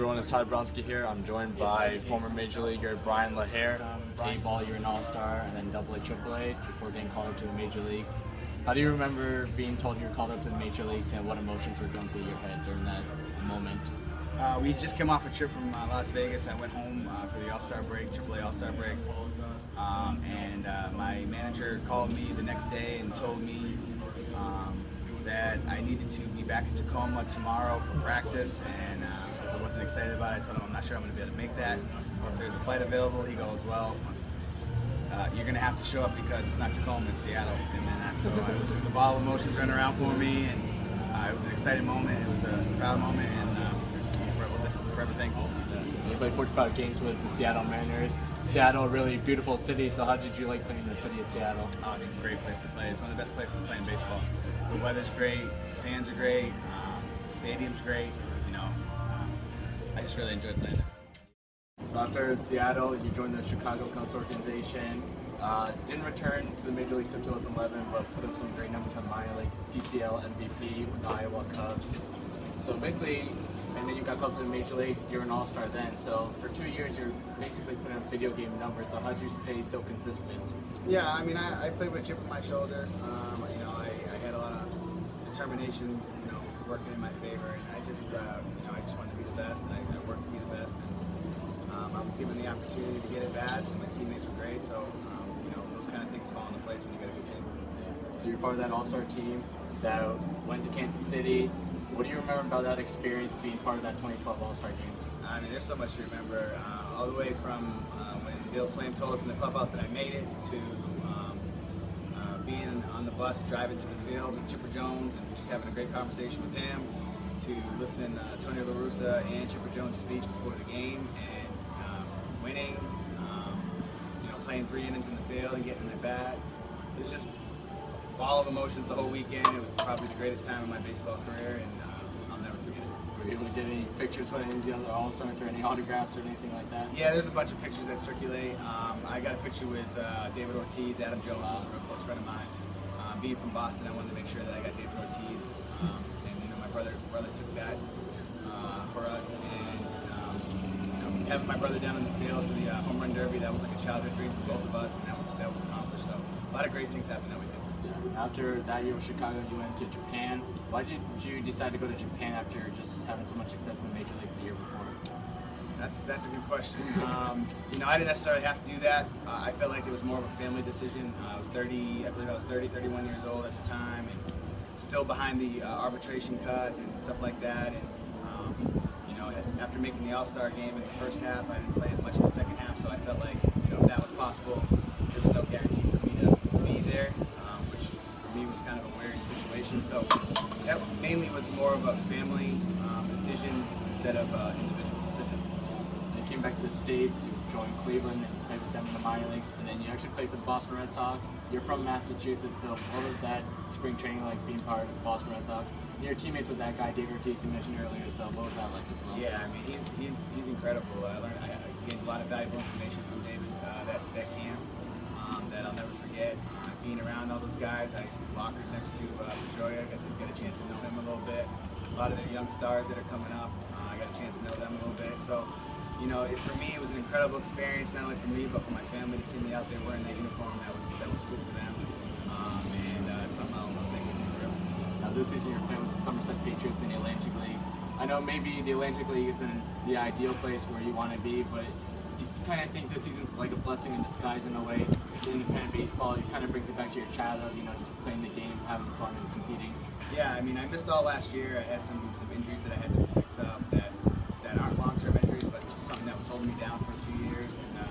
everyone, it's Ty Bronsky here. I'm joined by former Major Leaguer Bryan LaHair. A-ball, you're an All-Star, and then AA, AAA before getting called up to the Major Leagues. How do you remember being told you were called up to the Major Leagues, and what emotions were going through your head during that moment? We just came off a trip from Las Vegas. I went home for the All-Star break, AAA All-Star break, and my manager called me the next day and told me that I needed to be back in Tacoma tomorrow for practice, and I wasn't excited about it. I told him I'm not sure I'm going to be able to make that, or if there's a flight available. He goes, well, you're going to have to show up because it's not Tacoma, it's Seattle. And then so it was just a ball of emotions running around for me, and it was an exciting moment, it was a proud moment, and I'm forever thankful. You played 45 games with the Seattle Mariners. Seattle, a really beautiful city, so how did you like playing in the city of Seattle? Oh, it's a great place to play. It's one of the best places to play in baseball. The weather's great, the fans are great, the stadium's great, you know. I just really enjoyed playing there. So after Seattle, you joined the Chicago Cubs organization. Didn't return to the Major Leagues until 2011, but put up some great numbers on the minor leagues, PCL MVP with the Iowa Cubs. So basically, and then you got called to the Major Leagues, you're an All-Star then. So for 2 years, you're basically putting up video game numbers. So how did you stay so consistent? Yeah, I mean, I played with a chip on my shoulder. You know, I had a lot of determination, you know, working in my favor, and I just, you know, I just wanted to be the best, and I worked to be the best. And I was given the opportunity to get at bats, and my teammates were great. So, you know, those kind of things fall into place when you got a good team. So you're part of that All-Star team that went to Kansas City. What do you remember about that experience being part of that 2012 All-Star game? I mean, there's so much to remember, all the way from when Bill Swaim told us in the clubhouse that I made it, to being on the bus driving to the field with Chipper Jones and just having a great conversation with him, to listening to Tony La Russa and Chipper Jones' speech before the game, and winning, you know, playing 3 innings in the field and getting at bat. It was just a ball of emotions the whole weekend. It was probably the greatest time of my baseball career, and I'll never forget it. Were you able to get any pictures with any of the other All-Stars or any autographs or anything like that? Yeah, there's a bunch of pictures that circulate. I got a picture with David Ortiz, Adam Jones, who's a real close friend of mine. Being from Boston, I wanted to make sure that I got David Ortiz, and you know, my brother took that for us, and you know, having my brother down in the field for the home run derby, that was like a childhood dream for both of us, and that was accomplished. So a lot of great things happened that weekend. After that year with Chicago, you went to Japan. Why did you decide to go to Japan after just having so much success in the Major Leagues the year before? That's a good question. You know, I didn't necessarily have to do that. I felt like it was more of a family decision. I was 30, I believe I was 31 years old at the time, and still behind the arbitration cut and stuff like that. And you know, after making the All-Star game in the first half, I didn't play as much in the second half. So I felt like, you know, if that was possible, there was no guarantee for me to be there, which for me was kind of a weird situation. So that mainly was more of a family decision instead of individual decision. You came back to the States, you joined Cleveland and played with them in the minor leagues, and then you actually played for the Boston Red Sox. You're from Massachusetts, so what was that spring training like, being part of the Boston Red Sox? And you're teammates with that guy, David Ortiz, you mentioned earlier, so what was that like as well? Yeah, I mean, he's incredible. I gained a lot of valuable information from David that camp that I'll never forget. Being around all those guys, I lockered next to Pedroia, got to get a chance to know him a little bit. A lot of the young stars that are coming up, I got a chance to know them a little bit. So, you know, for me, it was an incredible experience, not only for me, but for my family to see me out there wearing that uniform. That was cool for them, and it's something I'll take with me forever. Now this season you're playing with the Somerset Patriots in the Atlantic League. I know maybe the Atlantic League isn't the ideal place where you want to be, but do you kind of think this season's like a blessing in disguise in a way? Independent baseball, it kind of brings it back to your childhood, you know, just playing the game, having fun and competing. Yeah, I mean, I missed all last year. I had some injuries that I had to fix up that aren't long-term injuries, but just something that was holding me down for a few years. And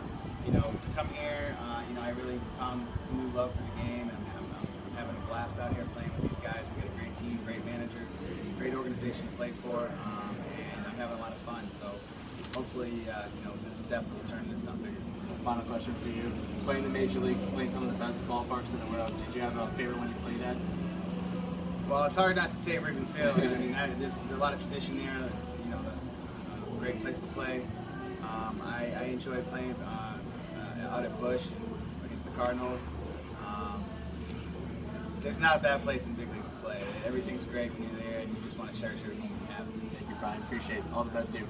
you know, to come here, you know, I really found a new love for the game, and I'm having a blast out here playing with these guys. We got a great team, great manager, great organization to play for, and I'm having a lot of fun. So hopefully, you know, this step will turn into something. Final question for you: playing the major leagues, playing some of the best ballparks in the world, did you have a favorite one you played at? Well, it's hard not to say Wrigley Field. I mean, there's a lot of tradition there. It's, you know, a great place to play. I enjoy playing out at Busch and against the Cardinals. There's not a bad place in big leagues to play. Everything's great when you're there, and you just want to cherish every moment you have. Thank you, Bryan. Appreciate it. All the best to you.